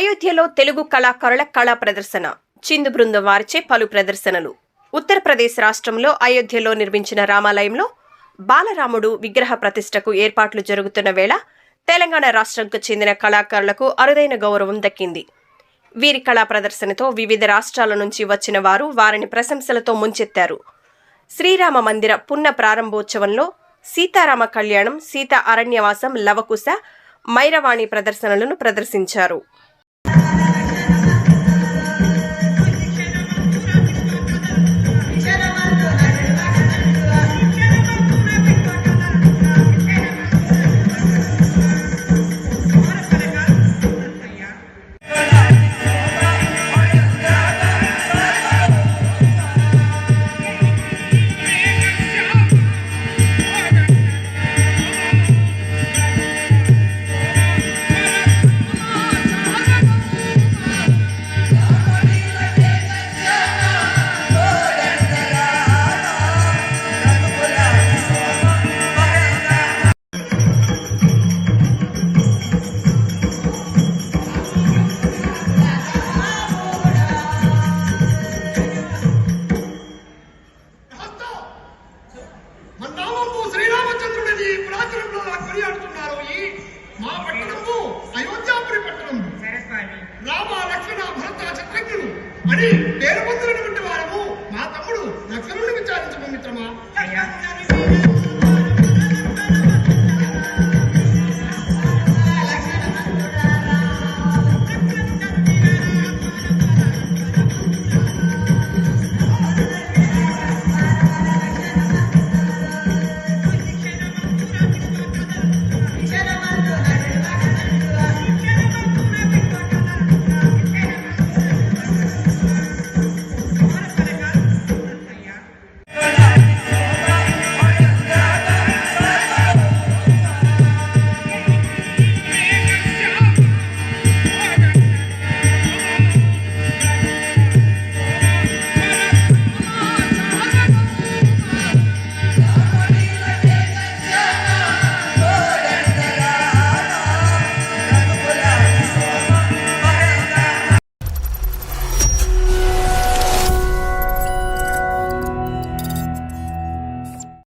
అయోధ్యలో తెలుగు కళాకారుల కళా ప్రదర్శన, చిందు బృందం వారిచే పలు ప్రదర్శనలు. ఉత్తరప్రదేశ్ రాష్ట్రంలో అయోధ్యలో నిర్మించిన రామాలయంలో బాలరాముడు విగ్రహ ప్రతిష్టకు ఏర్పాట్లు జరుగుతున్న వేళ తెలంగాణ రాష్ట్రంకు చెందిన కళాకారులకు అరుదైన గౌరవం దక్కింది. వీరి కళా ప్రదర్శనతో వివిధ రాష్ట్రాల నుంచి వచ్చిన వారు వారిని ప్రశంసలతో ముంచెత్తారు. శ్రీరామ మందిర పున్న ప్రారంభోత్సవంలో సీతారామ కళ్యాణం, సీత అరణ్యవాసం, లవకుశ, మైరవాణి ప్రదర్శనలను ప్రదర్శించారు. రామ లక్ష్మణ భరత శత్రుఘ్నులు అని పేరు పొందినటువంటి వారు మా తమ్ముడు లక్ష్మణుని విచారించము మిత్రమా.